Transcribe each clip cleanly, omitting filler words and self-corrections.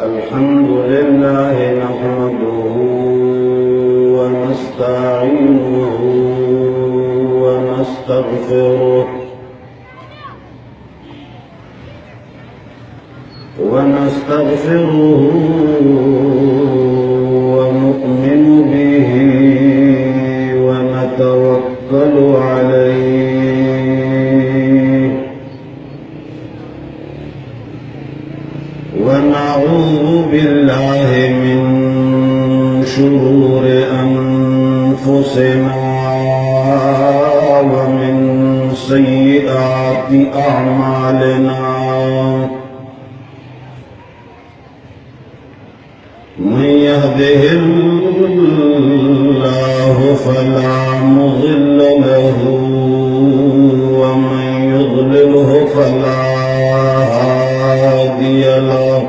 الحمد لله نحمده ونستعينه ونستغفره ونؤمن به ونتوكل عليه ونعوذ بالله من شرور أنفسنا ومن سيئات أعمالنا من يهده الله فلا مضل له ومن يضلله فلا هادي له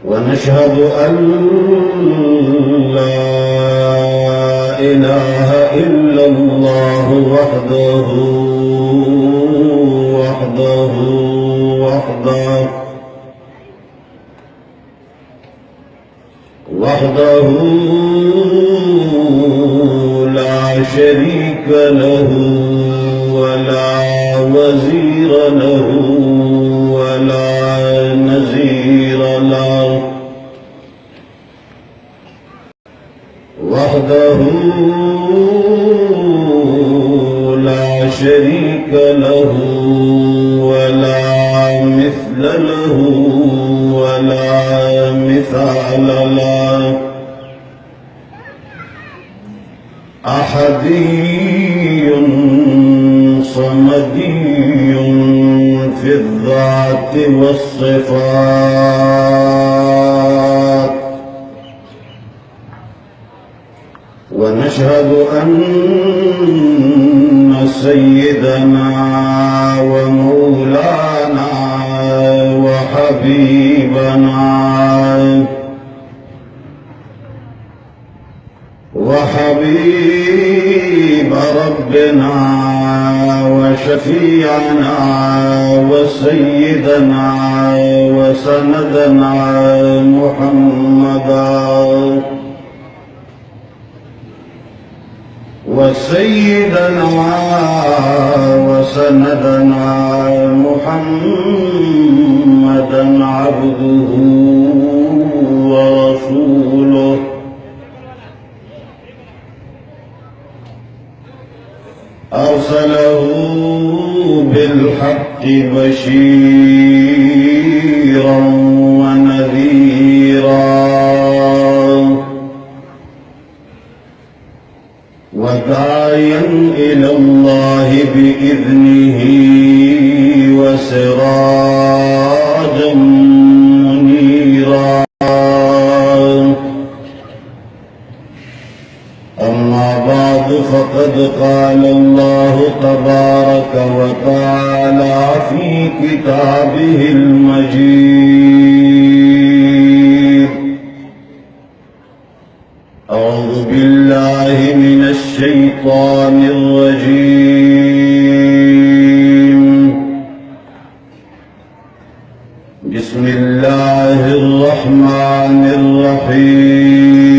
ونشهد أن لا إله إلا الله وحده لا شريك له ولا وزير له ولا نظير له وحده لا شريك له ولا مثل له ولا مثال له أحدي صمدي في الذات والصفات ونشهد أن سيدنا ومولانا وحبيب ربنا وشفيعنا وسيدنا وسندنا محمدا وسيدنا وسندنا محمدا عبده ورسوله أرسله بالحق بشيرا ونذيرا وداعيا إلى الله بإذنه وسراجا منيرا أما بعد فقد قال الله تبارك وتعالى في كتابه المجيد أعوذ بالله من الشيطان الرجيم بسم الله الرحمن الرحيم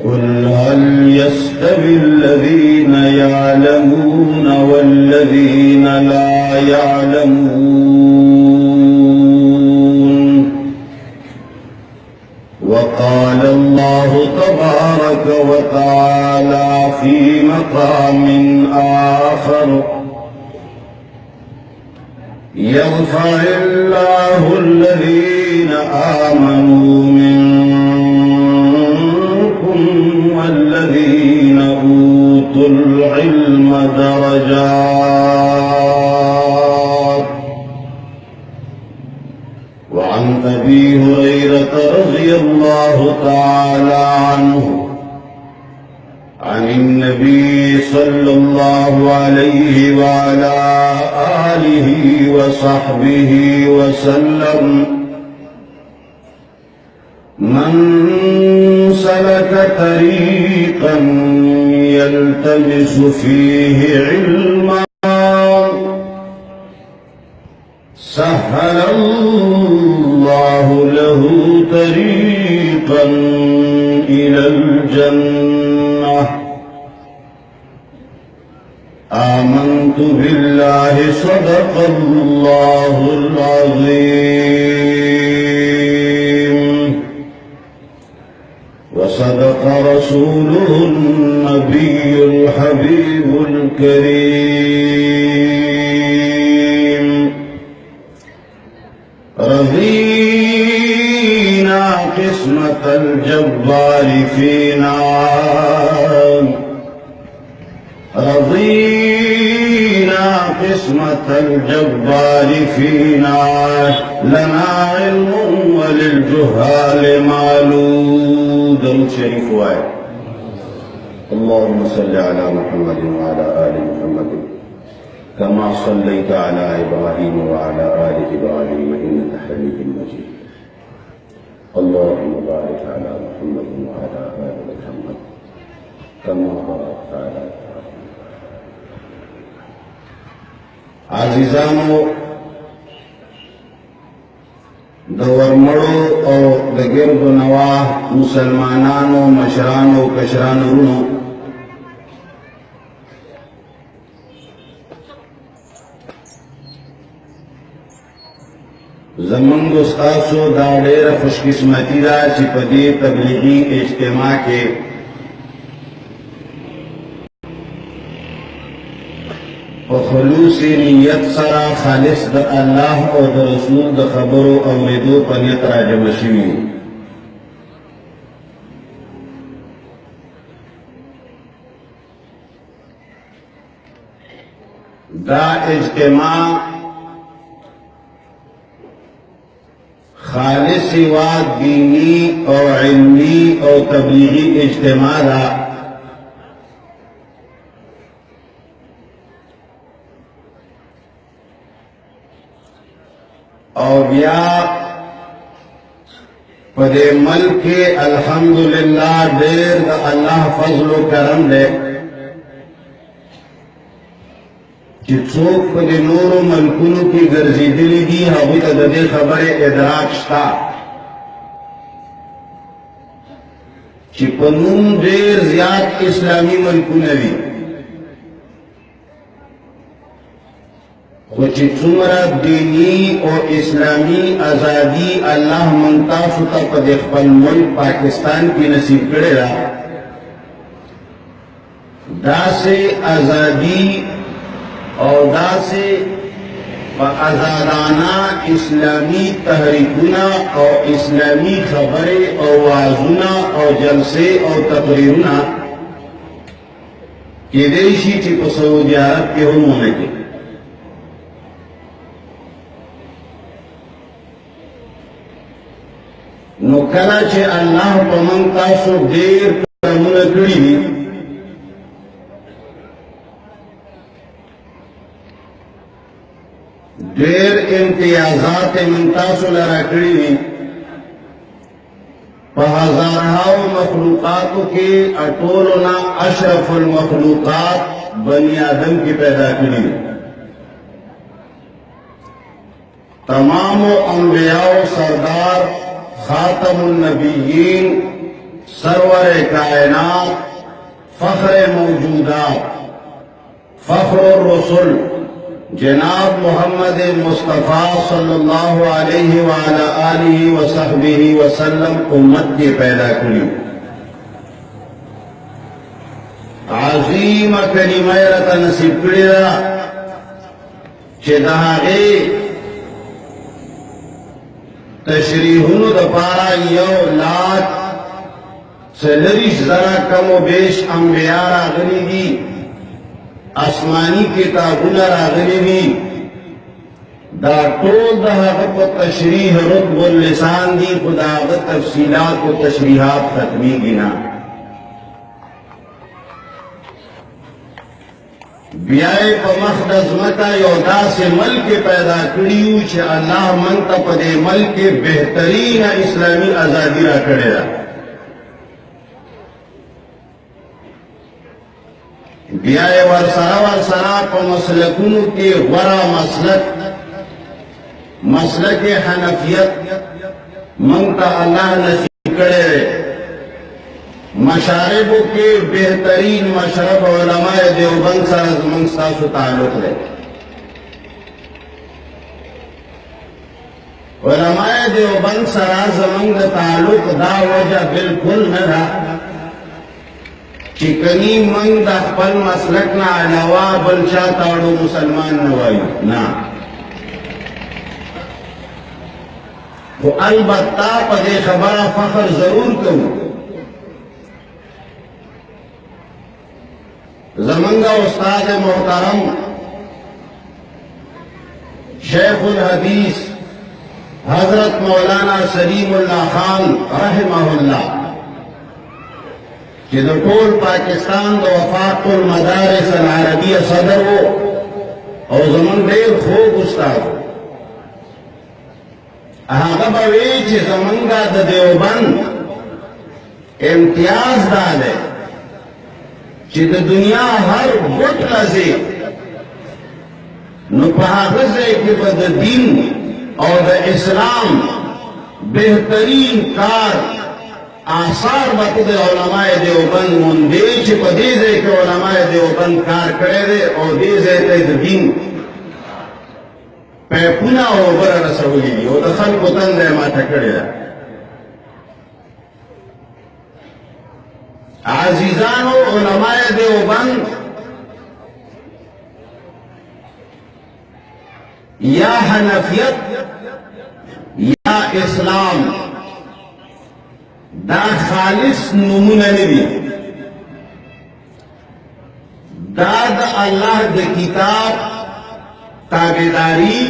قل هل يستوي الذين يعلمون والذين لا يعلمون وقال الله تبارك وتعالى في مقام آخر يرفع الله الذين آمنوا منكم والذين أوتوا العلم درجات وعن أبي هريرة رضي الله تعالى عنه عن النبي صلى الله عليه وعلى آله وصحبه وسلم من سلك طريقا يلتمس فيه علما سهل الله له طريقا إلى الجنة آمنت بالله صدق الله العظيم وصدق رسوله النبي الحبيب الكريم رضينا قسمة الجبار فينا رضينا قسمة الجبار فينا لنا علم وللجهال معلوم درود شريف واحد اللهم صل على محمد وعلى آل محمد كما صليت على إبراهيم وعلى آل إبراهيم إنك حميد مجيد اللهم بارك على محمد وعلى آل محمد كما باركت على إبراهيم عزیزانو د ورمړو او د ګردو نواح مسلمانانو مشرانو کشرانو ورونو زمونږ ستاسو دا ډېره خوشقسمتي ده چې په دې تبلیغي اجتماع کې په خلوص نیت سره خالص د الله او د رسول د خبرو اورېدو په نیت راجمع شوي دا اجتماع خالص و دینی او علمی او تبلیغی اجتماع دا او بیا پدے ملک الحمدللہ دیر دا اللہ فضل و کرم دے چې څوک په دې نورو ملکونو کې ګرځېدلي دي هغوی ته د دې خبرې ادراک شته چې په نوم ډېر زیات اسلامي ملکونه دي خو چې څومره دیني او اسلامي ازادي الله موږ تاسو ته په دې خپل ملک پاکستان کې نصیب کړې ده داسې ازادي او داسې په ازادانه اسلامي تحریکونه او اسلامي خبرې او وعظونه او جلسې او تقریرونه کېدای شي چې په سعودي عرب کې هم ونه کې نو کله چې الله په موږ تاسو ډېر کرمونه کړي دي ډېر امتیازات من تاسو لرا کړي دي په هزارهاو مخلوقاتو کې اټولنا اشرف المخلوقات بني آدم کی پیدا کړي تمام انبیاء سردار خاتم النبیین سرور کائنات فخر موجودات فخر الرسل جناب محمد مصطفیٰ صلی اللہ علیہ وعلا آلہ وصحبہ وسلم امت کی پیدا کری عظیم کلمہ رتا نصیب کری را چه دهاغی تشریحونو دپارا یو لاکھ سلریش ذرا کم و بیش انبیاء راغلی دی آسمانی کتابونه راغلي دي دا ټول د هغه په تشریح رتب اللسان دي خو د هغه تفصیلات او تشریحات ختمیږي نه بیاي په مخ د ځمکه یو داسې ملک پیدا کړیو چې الله موږ ته په دې ملک بهترینه اسلامي ازادي راکړې ده. بیاي ورسره په مسلکونو کې غوره مسلک حنفیت موږ ته الله نصیب کړی دی. مشاربو کې بهترین مشرب علماء دیوبند سره زموږ ستاسو تعلق دی. علماء دیوبند سره زموږ د تعلق دا وجه بالکل نه ده چې کني موږ د خپل مسلک نه علاوه بل چا ته اړو مسلمان نه وایو، نه. خو البته په دې خبره فخر ضرور کوو. زمانگا استاد محترم شیخ الحدیث حضرت مولانا سلیم اللہ خان رحمہ اللہ چې د ټول پاکستان د وفاق المدارس العربیه صدر وو او زمون ډېر خوږ استاد. هغه به وی چې زمونږه د دیوبند امتیاز دا دی چې د دنیا هر ګوټ راځي نو په هغه ځای کې به د دین او د اسلام بهترین کار آثار به د علماء دیوبند موندې چې په دې ځای کې علماء دیوبند کار کړی دی او دې ځای ته د دین پیپونه او اوبه رسولي دي او د خلکو تنده یې ماته کړې ده. عزیزانو علماء دیوبند یا حنفیت یا اسلام دا خالص نمونه نه دي. دا د الله د کتاب تابعداري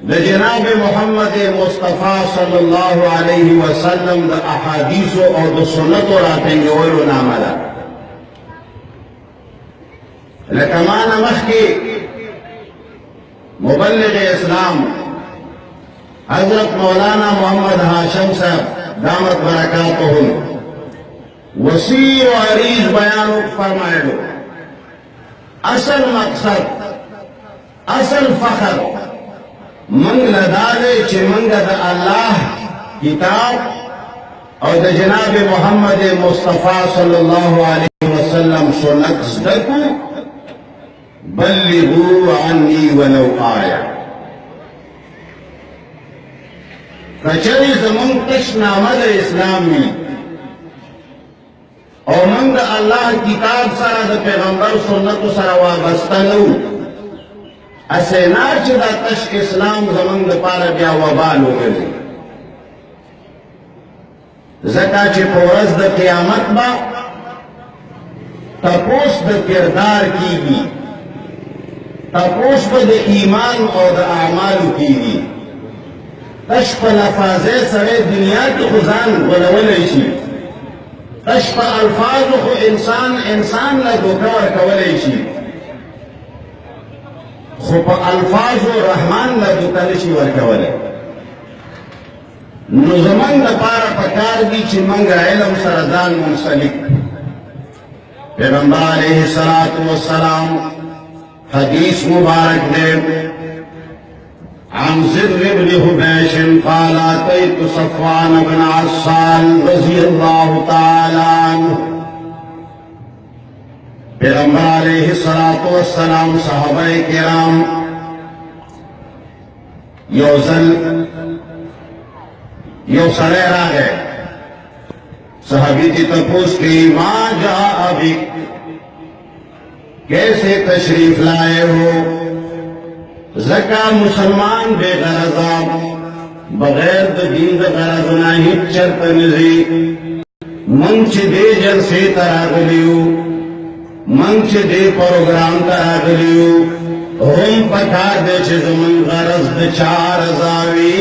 د جناب محمد مصطفی صلی الله علیه وسلم د احادیث او د سنت راټینګولو نامه ده. لکه ما نه مخکې مبلغ اسلام حضرت مولانا محمد هاشم صاحب دامت برکاتهم وسیع و عریض بیان فرمایلو. اصل مقصد اصل فخر منگ لداده چې منگ دا اللہ کتاب او دا جناب محمد مصطفی صلی اللہ علیہ وسلم سنت زدکو بلغو عنی ولو آیا. کچری زمون تشنامه دا اسلام می او منگ دا اللہ کتاب سره دا پیغمبر سنت سره وابستنو اسینا چې دا تش اسلام زمونږ دپاره بیا وبال وګرځي. ځکه چې په ورځ د قیامت به تپوس د کردار کیږي، تپوس به د ایمان او د اعمالو کیږي. تش په لفاظه سړی دنیا کې خو ځان غولولی شي، تش په الفاظو خو انسان له دوکه ورکولی شي، خو په الفاظو رحمان له دوکه نشي ورکولی. نو زمونږ دپاره پکار دي چې موږ علم سره ځان منسلک. پیغمبر علیه الصلاة والسلام حدیث مبارک دے عن زر بن حبیش قال اتیت صفوان بن عسال رضی اللہ تعالی عنہ. پیغمبر علیہ الصلاة والسلام صحابہ کرام یو سڑے را گئے. صحابی کی تپوس کی ما جاء بک، کیسے تشریف لائے ہو؟ زکا مسلمان بے غرضا بغیر د دین د غرضنا هیڅ چرته نزي. من چې دې جلسې ته راغلیو، من چې دې پروګرام ته راغلیو، هم پکار دې چې زمون غرض د چا رضا وي.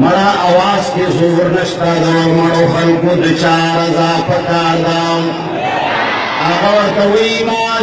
مړه اواز کې زور نشته، د مړو خلکو د چا رضا پکار ده. هغه ورته وایي ما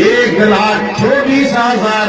1,24,000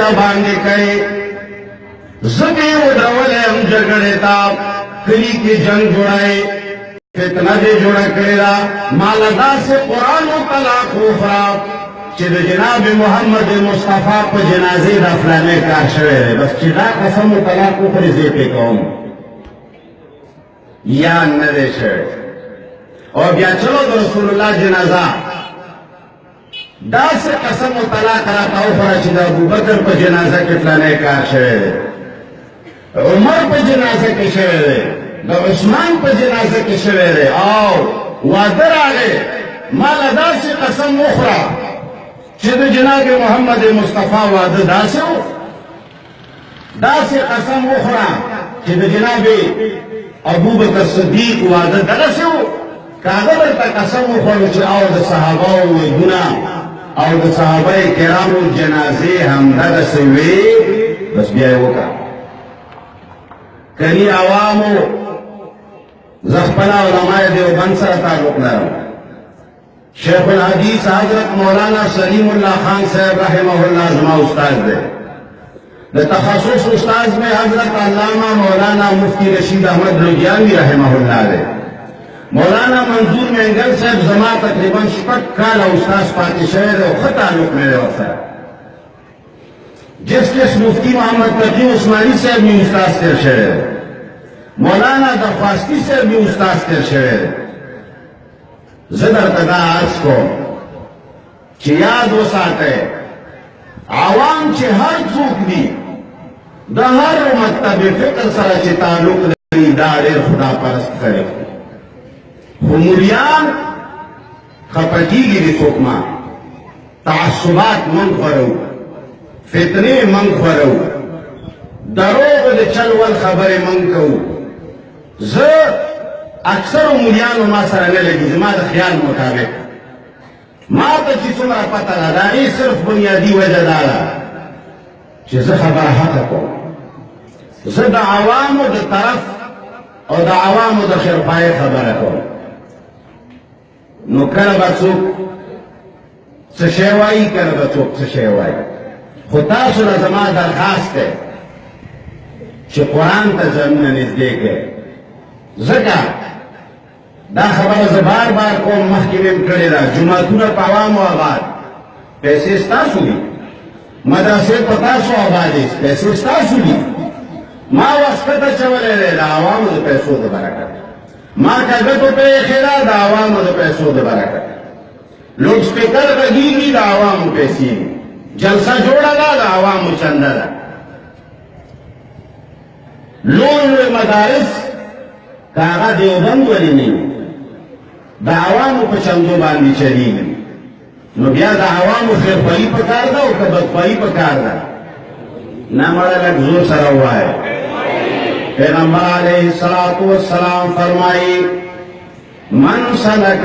را باندې کړي زګي ودولې هم جګړې تا کلی کې جنگ جوړای فتنه دې جوړ کړی دا مالدا سے قرآن او طلاق وفرا چې د جناب محمد مصطفی په جنازې د فلانه کار شوی بس چې دا قسم او طلاق وفرې زه په کوم یا نه دې شوی او بیا چلو د رسول الله جنازه دا سے قسم و طلاق راته وفرا چې د ابوبکر په جنازه کې فلانه کار شوی عمر په جنازه کې شوی د عثمان په جنازه کې شوی دی او واده راغی مال داسې قسم وخوره چې د جناب محمد مصطفی واده داسې و داسې قسم وخوره چې د جناب ابوبکر صدیق واده دغسې و که هغه درته قسم وخوړو چې او د صحابهو ودونه او د صحابه کرامو جنازې همدغسې وې بس بیا یې وکړه کني عوامو زخپلا علماء دیوبند سره تعلق لرم شیخ الحدیث حضرت مولانا سلیم اللہ خان صاحب رحمہ اللہ زما استاد دے د تخصص استاد میں حضرت علامہ مولانا مفتی رشید احمد لدھیانوی رحمہ اللہ دے مولانا منظور مینگل صاحب زما تقریبا 6 کال استاد پاتې شوی دی او ښه تعلق مې دی ورسره جس مفتی محمد تقی عثمانی صاحب می استاد تیر شوی دی مولانا درخواستی صاحب بھی استاد تیر شوی زه درته دا عرض کوم چې یاد وساتئ عوام چې هر څوک دي د هر مکتب فکر سره چې تعلق لري دا ډېر خدا پرست خلک دي خو مولیان خفه کېږي د څوک ما تعصبات من خورو فتنې من خورو دروغ د چل ول خبرې من کوو زه اکثر مولیانو ما سره نه لګي زما د خیال مطابق ما ته چې څومره پته ده د هغې صرف بنیادي وجه دا ده چې زه خبره حقه کوم زه د عوامو د طرف او د عوامو د خیرخواهۍ خبره کوم نو کله به څوک څه شی وایي کله به څوک څه شی وایي خو تاسو له زما درخواست دی چې قرآن ته ځانونه نږدې کړئ ځکه دا خبره زه بار بار کوم مخکې مې کړې ده جوماتونه په عوامو آباد پیسې ستاسو دي مدرسې په تاسو آباد دي پیسې ستاسو دي ما واسکټ اچولی دی د عوامو د پیسو د برکت ما کاږټو ته ایښې ده د عوامو د پیسو د برکت لوډ سپیکر غږېږي د عوامو پیسې دي جلسه جوړه ده د عوامو چنده ده لوی لوی مدارس که هغه دیوبند ولې نه وي د عوامو په چندو باندې چلیږي نو بیا د عوامو خیرخواهي پکار ده او که بدخواهي پکار ده نه مړه لږ زور سره ووایه پیغمبر علیه الصلاة والسلام فرمایي من سلک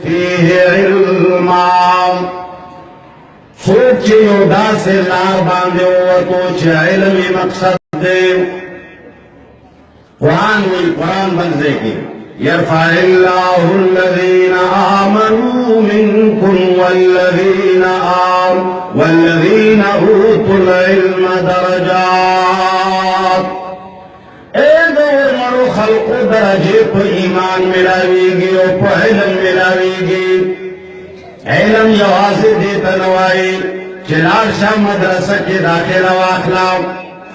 فیه علما څوک چې یو داسې لار باندې ووتو چې علم یې مقصد دی قرآن وی قرآن بنزے کی یرفع اللہ الذین آمنوا منکم والذین اوتوا العلم درجات اے دور مرو خلق درجے پہ ایمان ملاوی گی اور پہ علم ملاوی گی علم یوازے دیتا نوائی چلار شاہ مدرسہ کے داخل واخلاو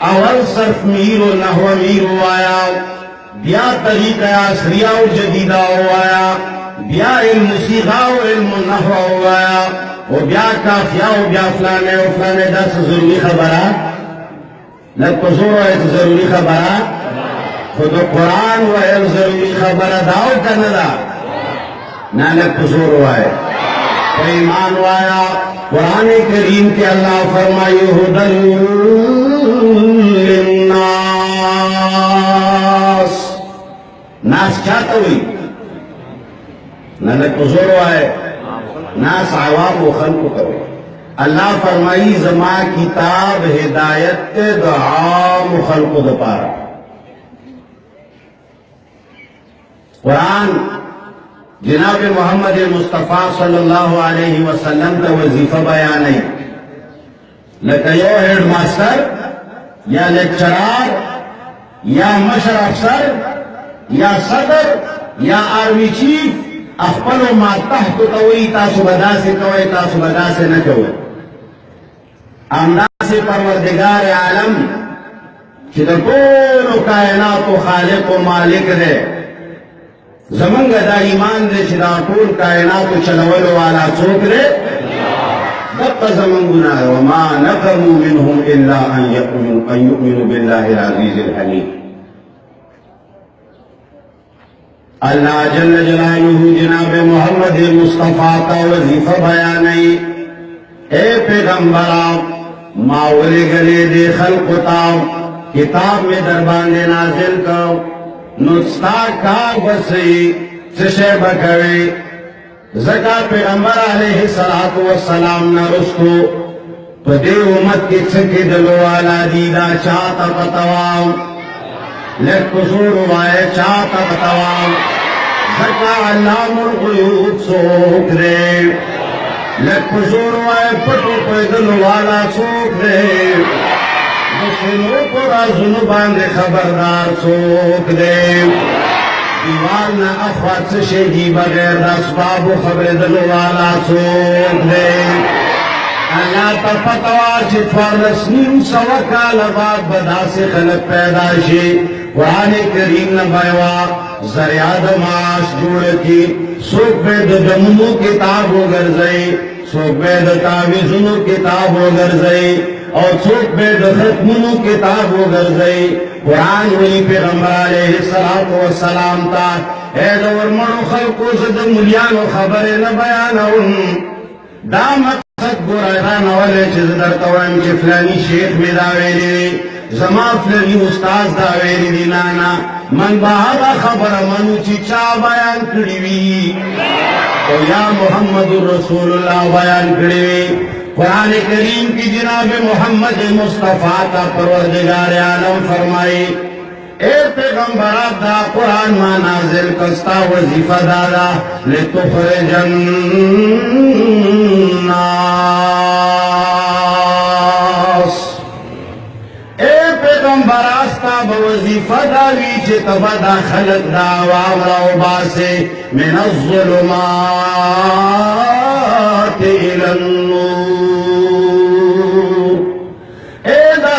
اول صرف میر و نحو میر آیا بیا طریقہ عصریہ و جدیدہ آیا بیا علم سیغہ و علم نحو آیا و بیا کافیہ و بیا فلانے و فلانے دا سے ضروری خبرہ لگ پزور ہے ضروری خبرہ خود قرآن و علم ضروری خبرہ داو کندا نا لگ پزور ہے ایمان آیا قرآن کریم کے اللہ فرمائی ہدن للناس ناس چاہتا ہوئی نلک حضور آئے ناس عوام و خلق کوئی اللہ فرمائی زما کتاب ہدایت دعام و خلق دپارا قرآن جناب محمد مصطفیٰ صلی اللہ علیہ وسلم کا وظیفہ بیان ہے لکه یو هیډ ماستر یا لیکچرار یا مشر افسر یا صدر یا آرمی چیف خپلو ماتحتو ته وایي تاسو به داسې کوئ تاسو به داسې نه کوئ. همداسې پروردګار عالم چې د ټولو کائناتو خالق و مالک دی، زمونږ دا ایمان دی چې دا ټول کائناتو چلولو والا څوک دی؟ دقه زمونږ ګناه ده. وما نقموا منهم الا ان يؤمنوا بالله العزيز الحميد. اللہ جل جلالہ جناب محمد مصطفیٰ کا وظیفہ بیانی. اے پیغمبرا ماولی گلے دے خلق تا کتاب میں دربان دے نازل کو نستا کار بسی سشے بکوی زکا پیغمبر علیہ السلام نرستو پدے امت کی چکی دلو والا دیدا چاہتا پتوام لیک قصور وائے چاہتا پتوام زکا علام الغیوب سوک دے لیک قصور وائے پٹو پیدل والا سوک دے دسنو پورا زنبان دے خبردار سوک دے دیوارنا افواد سے شیدی بغیر داسباب و خبر دلو والا سوک دے. اللہ تا پتوا چی فرسنیم سوکال بعد بدا سے خلق پیدا شی قرآن کریم نبائیوا زریاد معاش جوڑ کی سوک بید دمونو کتاب ہو گرزئی سوک بید تاویزنو کتاب ہو گرزئی اور سوک بید ختمونو کتاب ہو گرزئی. قرآن وی پیغمبر علیہ السلام تا اے دور مرو خلقو زد ملیانو خبر نبیانون دا مقصد گرائران والے چیز در توائم چی فلانی شیخ میں داویلی زما فلانی استاز داویلی دی نانا من باہا خبر منو چی چا بیان کریوی تو یا محمد رسول اللہ بیان کریوی. قرآن کریم کی جناب محمد مصطفیٰ کا پروردگار عالم فرمائی اے پیغمبرات دا قرآن ما نازل کستا وظیفہ دادا لتخرج الناس. اے پیغمبراستا بوظیفہ داوی چه تبدا خلق دا عوام راو باسے من الظلمات الى النور.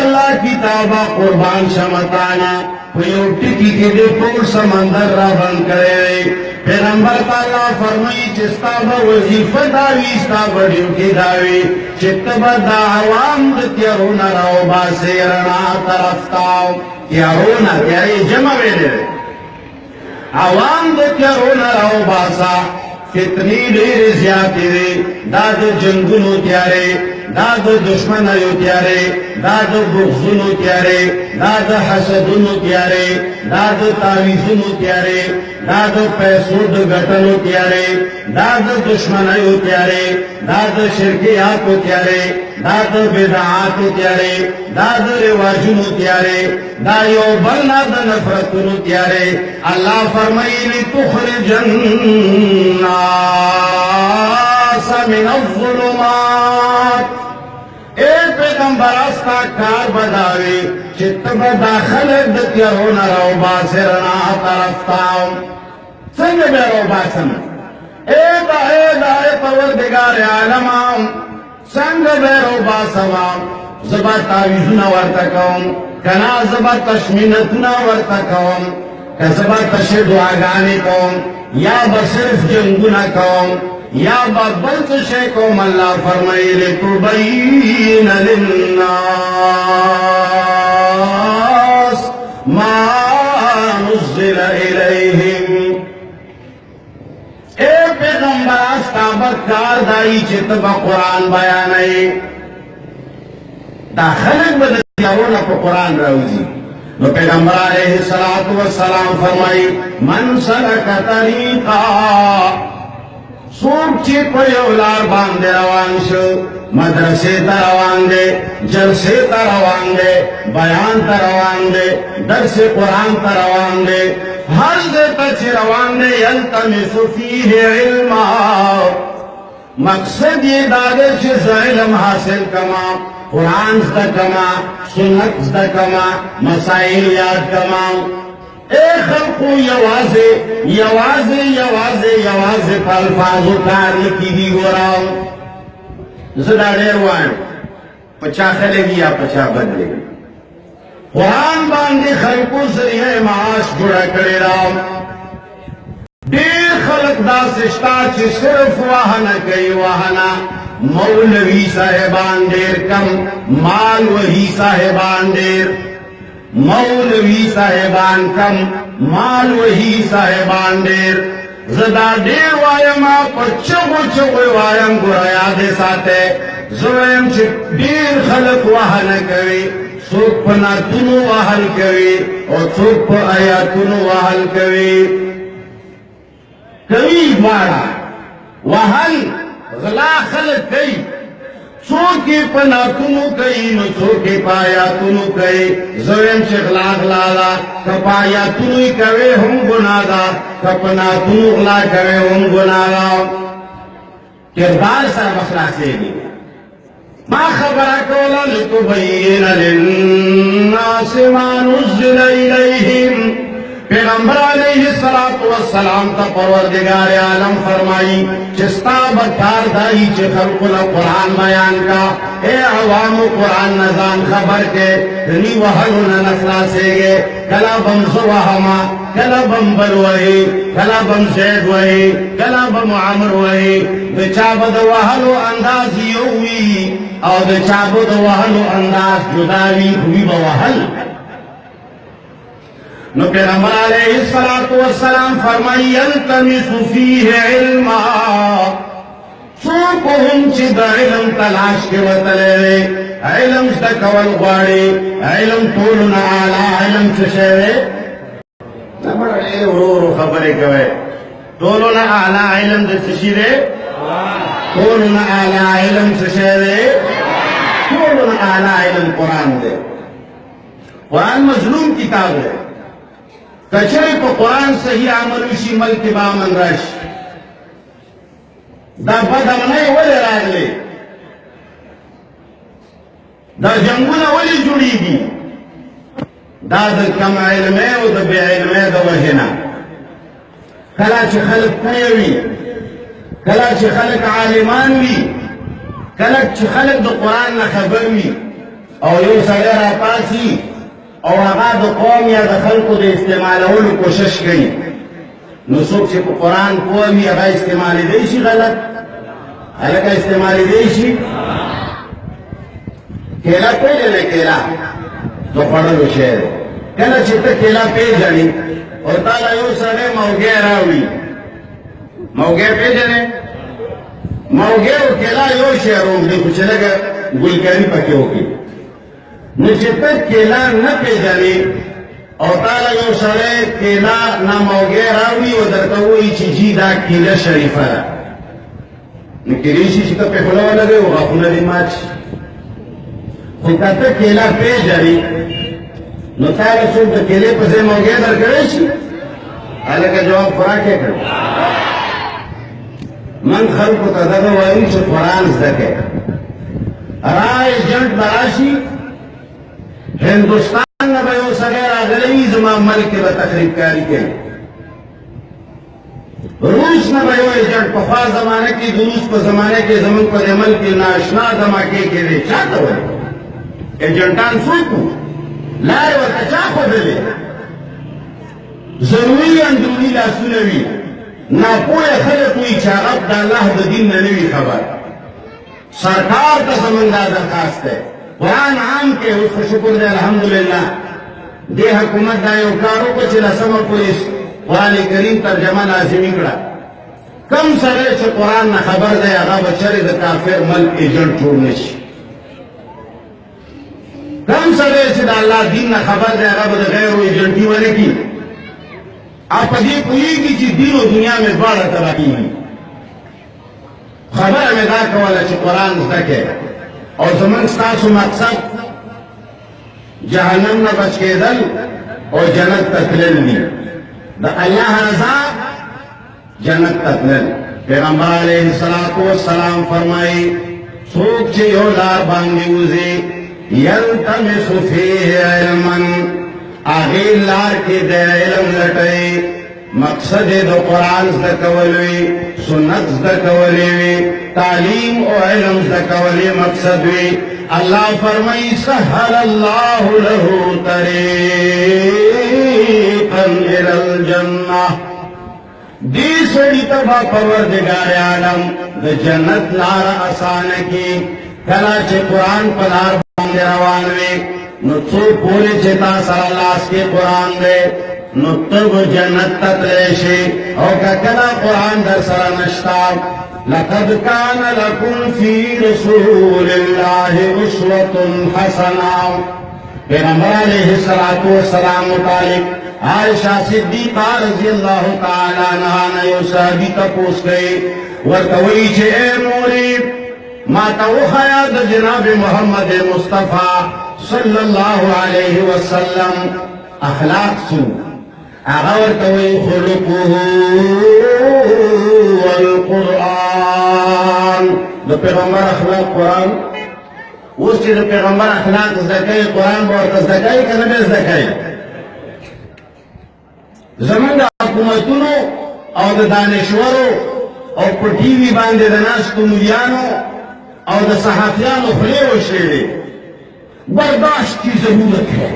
اللہ کتابہ قربان شمتانا پیو ٹکی کے دے پور سمندر را بند کرے. پیغمبر تعالیٰ فرمائی چستابہ وظیفہ داوی استابہ ڈیوٹی داوی چتبہ دا عوام دا تیارونا راو باسے رنا طرف تاو. تیارونا تیارے جمع ویلے عوام دا تیارونا راو باسا فتنی دیر زیادی دے داد جنگونو تیارے داد دشمنیو تیارے داد بغضونو تیارے داد حسدونو تیارے داد تاویزونو تیارے داد پیسو دو گٹنو تیارے داد دشمنیو تیارے داد شرکیاتو تیارے داد بدعاتو تیارے داد رواجونو تیارے دا یو بلنا دا نفرتونو تیارے. اللہ فرمائی لتخرج الناس من الظلمات. اے پیغمبر استا کار بداوی چتب داخل دتیارون رو باسرنا طرف تاو سنگ بے رو باسم اے پروردگار عالم سنگ بے رو باسم زبا تاویزونا ورتکوم کنا زبا تشمینتنا ورتکوم کزبا تشی دعاگانی کوم یا بصرف جنگونا کوم یا بلت شیکوم. اللہ فرمائی لتبین للناس ما نزل الیہم. اے پیغمبر استابت کار دائی چتبا قرآن بیانائی دا خلق بدتیارونا پا قرآن روزی. نو پیغمبر علیہ السلام فرمائی من سلک طریقا سوک چی کوئی اولار باندے روان شو مدرسے تا روان دے جلسے تا روان دے بیان تا روان دے درس قرآن تا روان دے ہر دیتا چی روان دے یلتمس فیہ علما. مقصد یہ دادے چیز علم حاصل کما قرآن زده کما سنت زده کما مسائل یاد کما اے خلقو یوازے پا الفاظو کار لکی دی گوراو زدا دیر وائم پچا خلگی یا پچا بدلگی قرآن باندے خلقو ذریعہ معاش جڑا کرے راو دیر خلق دا سشتا چی صرف واہنا کئی واہنا مولوی صاحبان دیر کم مال وہی صاحبان دیر مولوی صاحبان کم مال وہی صاحبان دیر زدا دیر وائما پر چگو وایم گورا یاد ساتے زویم چی دیر خلق واہنا کئی سوک پنا تنو واہل کئی اور سوک پا آیاتنو واہل کئی کئی بارا وحل غلا خلق کئی چوکی پناتنو کئی نو چوکی پایاتنو کئی زویم چه غلا دا کپایاتنوی کوئی ہم گناہ دا کپناتنو غلا کوئی ہم گناہ دا کردار سر بخلاصے گی ما خبرہ کولا لتبین للناس ما نزل الیہم پیغمبر علیہ السلام تا پروردگار عالم فرمائی چستا بکار دائی چه خلقنا قرآن بیان کا اے عوام قرآن نظام خبر کے دنی وحلونا نخلا سے گے کلا بم زوہما کلا بم بلوہی کلا بم زید وہی کلا بم عمر وہی بچاب دا وحلو انداز یووی او بچاب دا وحلو انداز جداوی ہوئی بوحل نو پیغمبر علیہ السلام فرمائی یلتمس فیہ علما سوکو ہم چی دا علم تلاش کے وطلے علم زدکول غاڑی علم طولنا آلا علم چشے نمبر اے ورورو خبرے کوئے طولنا آلا علم دا چشی دے طولنا آلا علم چشے دے طولنا آلا علم قرآن دے قرآن مظلوم کتاب ہے کچھرے کو قرآن صحیح عمل وشی ملک بامن رش دا بدمنے ولی راگلے دا جنگونا ولی جڑی گی دا کم علمے و دا بے علمے دا وحنا کلا چھ خلق پیوی کلا چھ خلق عالمان وی کلا چھ خلق دا قرآن نخبر وی او یو سگر آپاسی اور آغا دا قوم یا دا خلقو دا استعمالولو کوشش گئی نو سوک چه قرآن قومی آغا استعمالی دیشی غلط حلقہ استعمالی دیشی کیلا پہ جنے کیلا تو پڑھلو شہر کلا چه تا کیلا پہ جنی اور تالا یو سنے موگے راوی موگے پہ جنے موگے و کیلا یو شہروں دی کچھ لگا گلکاری پکے ہوگی نشتت کیلا نہ پیجانی اور تعالی یو سرے کیلا نہ موگے راوی و درکوئی چی جی دا کیلا شریفہ نکریشی چکا پہ خلاو لگے و غافونا دی ماچ خودتا کیلا پیجانی نو تعالی سوک دا کیلے پسے موگے در کریشی اللہ کا جواب فراکے کر من خلقو تدگو وائن چو قرآن زدکے رائے جنٹ براشی ہندوستان نہ بیو سغیر آگلوی زمان ملک با تخریب کاری کے روس نہ بیو ایجنٹ پخوا زمانے کی دروس پا زمانے کے زمن پر عمل کی ناشنا دماکے کے لئے چاہتا ہوئے ایجنٹان سوکو لائے و تچاکو دلے ضروری اندرونی لاسونوی ناپوئے خلقوی چاہب دا اللہ دا دین ننوی خبر سرکار کا زمن دا درخواست ہے قرآن عام کے اس کو شکر دے الحمدللہ دے حکومت دا یو کارو کو چلا سمر پولیس قرآن کریم ترجمہ لازمی کڑا کم سرے چھ قرآن نا خبر دے اغا بچری دا کافر ملک ایجنٹ چھوڑنش کم سرے چھ دا اللہ دین نا خبر دے اغا بدا غیر و ایجنٹی والے کی آپ دی کوئی کی چی دین و دنیا میں بڑا ترقی ہے خبر میں دا کولا چھ قرآن دکے اور زمن ستاسو مقصد جہنم نہ بچ کے دل اور جنت تکلل دی دا اللہ رضا جنت تکلل پیغمبر علیہ السلام فرمائی سوک چه یو لار باندې وزي یلتمس فیه علما آغی لار کی دے علم لٹئی مقصد دو قرآن زده کولی سنت زده کولی تعلیم او علم زده کولی مقصد وی اللہ فرمائی سہل اللہ له طریقا الى الجنہ دی سڑی تبا پروردگار عالم دا جنت لار آسان کی کلا چه قرآن پلار باندې روان وی نو څو پوری چې تا سره لاس کې قرآن دی نو تب جنت تتلی شي او ککلا قرآن در سره نشتا لقد كان لكم في رسول الله اسوة حسنة پیغمبر علیہ الصلوۃ والسلام متعلق عائشہ صدیقہ رضی اللہ تعالی عنہا نے یو صحابی تپوس گئی ورتوی چې اے مولی ما توخیا د جناب محمد مصطفی صلی اللہ علیہ وسلم اخلاق سو اغور کوئی خلقه والقرآن دا پیغمبر اخلاق قرآن اس چی دا پیغمبر اخلاق زدکای قرآن بورت زدکای که نبی زدکای زمن دا حکومتونو او دا دانشورو او پر ٹیوی باندے دا ناس کمولیانو او دا صحافیانو خلیو شیرے برداشت کی ضرورت ہے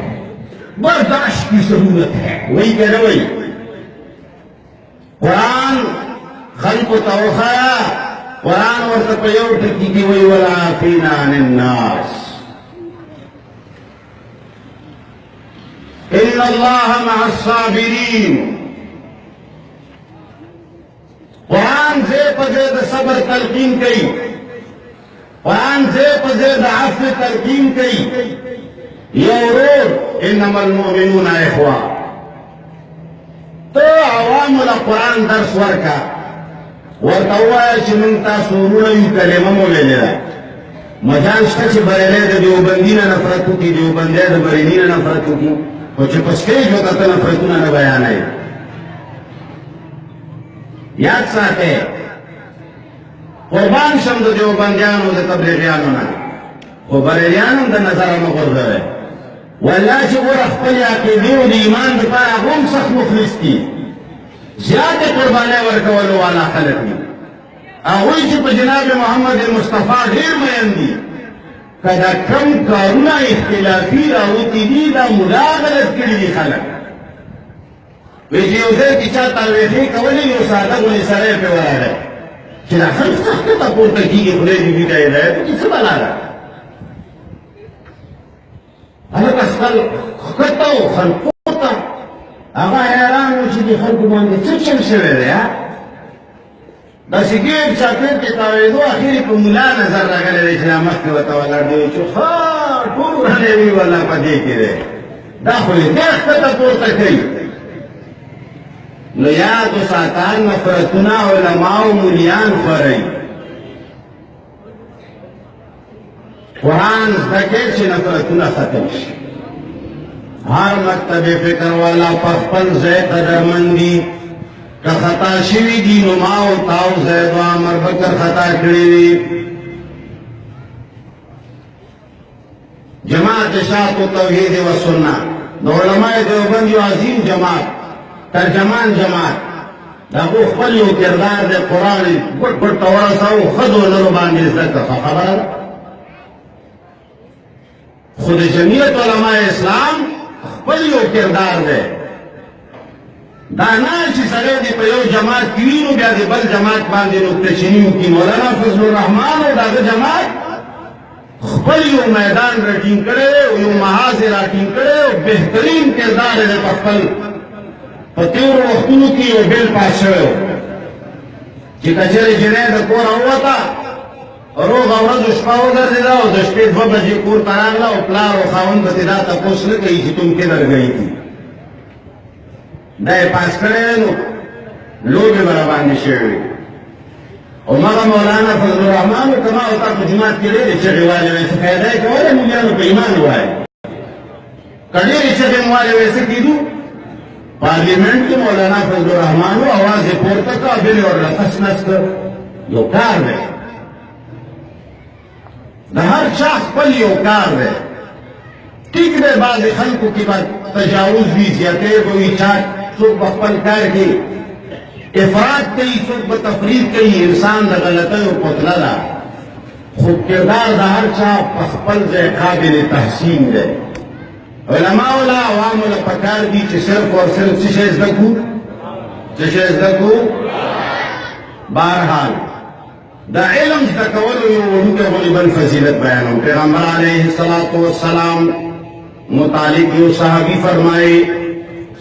برداشت کی ضرورت ہے وہی کہہ وہی قرآن خلق توخایا قرآن ورطا پیو ٹکی کی وہی والعافین عن الناس ان اللہ مع الصابرین قرآن سے پزید صبر تلقین کئی قرآن سے پزید عفو تلقین کئی یورور انما المؤمنون اخوہ تو عوام القرآن درس ورکا ورطاوایا چی منتا سورون یو کلمہ مولے لیرا مجان شتا چی بریلے دا دیوبندین نفرتو کی دیوبندے دا برینین نفرتو کی تو چی پسکے جو تا نفرتونا نبیانا ہے یاد ساتے قربان شم دا دیوبندیانو دا تبلیغیانو نا خو بریلیانو دا نظر مغرد ہے واللہ چی ورخ پلی عقیدی و دی ایمان دا پای اغم سخ مخلص کی زیادہ قربانے ورکولو والا خلق دی اغوی چی پا جناب محمد مصطفیٰ ڈھیر مین دی کدا کم کارونا اختلافی راوتی دی دا مداغلت کری دی خلق ویجی اوزر کی چا تاویخی کولی یو سادہ گونی سرے پہ ورا رہے چنا خلق سخت تا پورتا کی گی خلے دی کہی رہے تو کسی بنا رہا حلق اسکال خکتاو خلقوتا اگا حیرانو چی دی خلقو باندے چچم شوے رہا دا سکیب چاکر کی تاویدو آخری پا ملا نظر رگلے رہے چنا مخی و تاولر دیو چو خار پور رہے والا پا دیکی رہے دا خولی دیکھ تا پورتا کئی نو یادو ساتان نفرتنا علماء و ملیان خورئی قرآن زدکر چی نفرتنا ختم شی ہر مکتب فکر والا پخپن زی قدر مندی کہ خطا شوی دی نماؤ تاو زید و عمر بکر خطا کریوی جماعت شاعت و توحید و سننا دو علماء دیوبند و عظیم جماعت ترجمان جماعت دا خو خپلیو کردار دے قرآن گٹ گٹ تورساو خدو نرو باندی زدکر خبر خود جمعیت علماء اسلام خپلیو کردار دے دانا چی سرے دی پیو جماعت کیوینو بیا دی بل جماعت باندی نکتے چنیو کی مولانا فضل الرحمن و دا جماعت خپلیو میدان رٹین کرے یو محاذ رٹین کرے بہترین کردار دے پخپل پتیور وقتونو کی یو بیل پاس شوئے چی کچر جنید کور آواتا روغ اورد شپاو در دیدا و دشپید و بجی کور ترانگا و پلار و خاون بتیدا تپوس نکئی چی تم کے در گئی تھی دائے پاس کرے نو لوگ برابانی شوئے اور مگا مولانا فضل الرحمن و کما ہوتا مجموعات کے لئے چگے والے ویسے فیدہ ہے کہ والے ملیانو پہ ایمان ہوا ہے کڑیر چگے موالے ویسے کی دو پارلیمنٹ کی مولانا فضل الرحمن و آواز پورتا کا بل اور رفس نسکر یو کار ہے د هر چا خپل یو کار دی ټیک دی بعضې خلکو کې به تجاوز وي زیاتۍ به وي چا څوک په خپل کار کې افراط کوي څوک به تفرید کوي انسان د غلطیو پتله ده خو کردار د هر چا په خپل ځای قابل تحسین دی علماء له عوامو له پکار دي چې صرف اور صرف څه شی زده کړو څه شی زده کړو بهرحال دا علم زده کولو یو وړوکی غوندې بل فضیلت بیانوم پیغمبر علیه الصلاة والسلام متعلق یو صحابي فرمایي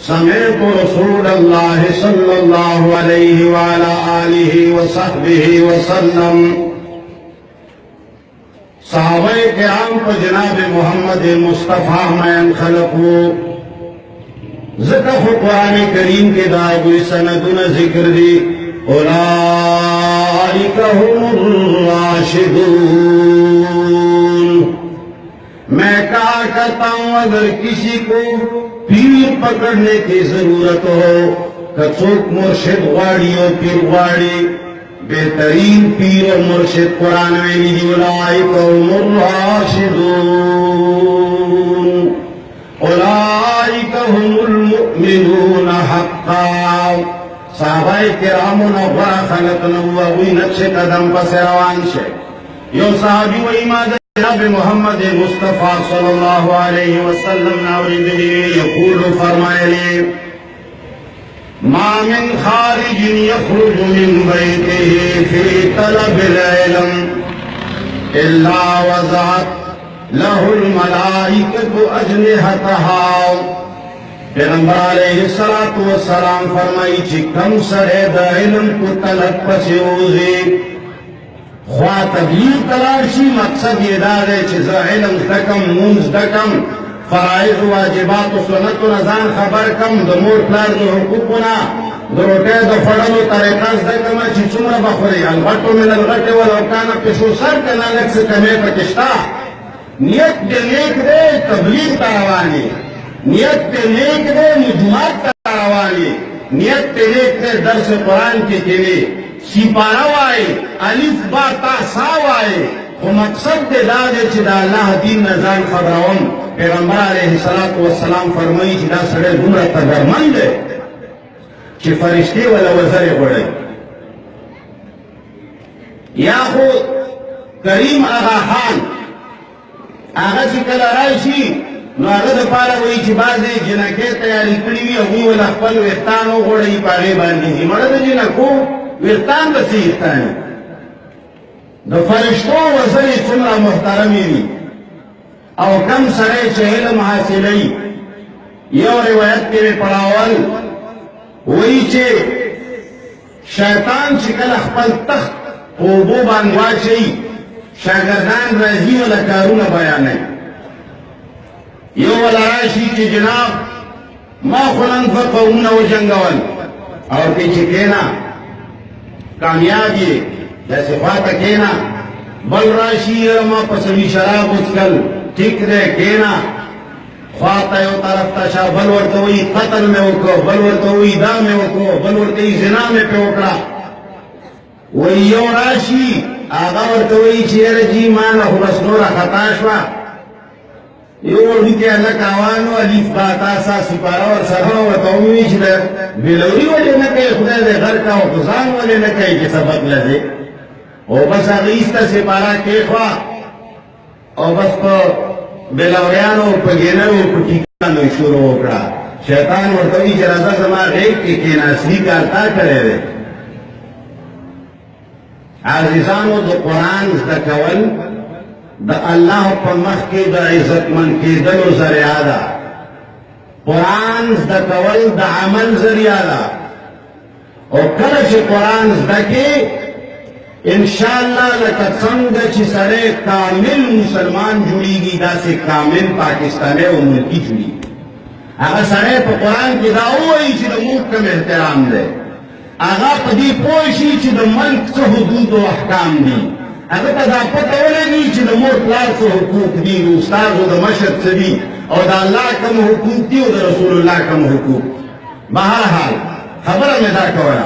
سمعت رسول الله صلی الله علیه وعلى آله وصحبه وسلم صحابہ کرام پر جناب محمد مصطفیٰ مین خلقو ذکر قرآن کریم کے داغوی سندن ذکر دی اولئک هم الراشدون میں کہا کرتا ہوں اگر کسی کو پیر پکڑنے کی ضرورت ہو کچوک مرشد غاڑی و پیر غاڑی بہترین پیر و مرشد قرآن میں لیجی اولئک هم الراشدون اولئک هم المؤمنون حقا صحابہ کرامو نغرا خلق نووی نقش قدم پس روان شے یو صحابی و ایمان جناب محمد مصطفیٰ صلی اللہ علیہ وسلم ناورد یقول فرمائے ما من خارج يخرج من بيته في طلب العلم إلا وضعت له الملائكة أجنحتها پیغمبر علیہ السلام فرمائی چی کم سڑے دا علم کو طلب پسی اوزی خواہ تبلیغ تلاشی مقصد یہ دارے چی زا علم دکم منز دکم فرائض واجبات و سنت و نظان خبر کم دا مور پلار دا حقوقنا دا روٹے دا فڑلو طریقاز دکما چی چمرا بخوری الغٹو من الغٹ والوکانا پشو سر کنا لکس کمی پکشتا نیت دے نیک دے تبلیغ تاروانی نیت پہ نیک دے مجموعات تاروانی نیت پہ نیک دے درس قرآن کی کلی سپارہ وائے الف با تا سا وائے وہ مقصد دے دادے چی دا اللہ دین نظام خبرون پیغمبر علیہ السلام فرمائی چی دا سڑے دمرا تگرمند ہے چی فرشتے والا وزر گوڑے یا خود کریم آغا خان آغا چی کل رائشی نو هغه د پاره وایي چې بعضې جنکې تیارې کړي وي هغوی ول خپل ویښتان وغوړوي په هغې باندې ځي مړه د جنکو ویښتان به څه ویښتان د فرشتو وزر یې څومره محترمې وي او کم سړی چې علم حاصلوي یو روایت کې مې پړاول وایي چې شیطان چې کله خپل تخت په اوبو باندې واچوي شاګردان راځي وله کارونه بیانوي یو ولراشی چی جناب ما خلن فقومنا و جنگول اور پیچھے کہنا کامیابی جیسے خواتا کہنا بل راشی ما پسوی شراب اچکل ٹھیک دے کہنا خواتا یو طرف تشا بل ورطوئی قتل میں وکو بل ورطوئی دا میں وکو بل ورطوئی زنا میں پہ وکڑا وی یو راشی آغا ورطوئی چیر جی مانا خبس نورا خطاشوا یو ورکی که اللہ کاوانو علیف باتا سا سپارا ور سرحا ورطاومی چی در بلوری ولی نکای خدای در غر کا و خزان ولی نکای که سبق لزے او بس اغیستا سپارا کیخوا او بس پا بلوریانو پا گینرو پا ٹھیکانو شروع اکڑا شیطان ورطاوی چی رضا زمان غیب کے کینا اصلی کارتا کرے دے عزیزانو دو قرآن زدکول دا اللہ پر مخ کے دا عزت من کے دلو ذریعہ دا قرآن زدہ کول دا عمل ذریعہ دا اور کلچ قرآن زدہ کے انشاءاللہ لکہ سنگ چی سرے کامل مسلمان جڑی گی دا سے کامل پاکستانے و ملکی جڑی اگر سرے پا قرآن کی دا ہوئی چی دا ملک کم احترام دے اگر پا دی پوشی چی دا ملک سے حدود و احکام دی اگر تا دا پتہ ولگی چی دا مور پلار سے حقوق دی دا استاز و دا مشد سے دی اور دا اللہ کم حقوق دی و دا رسول اللہ کم حقوق بہرحال خبر میں دا کولا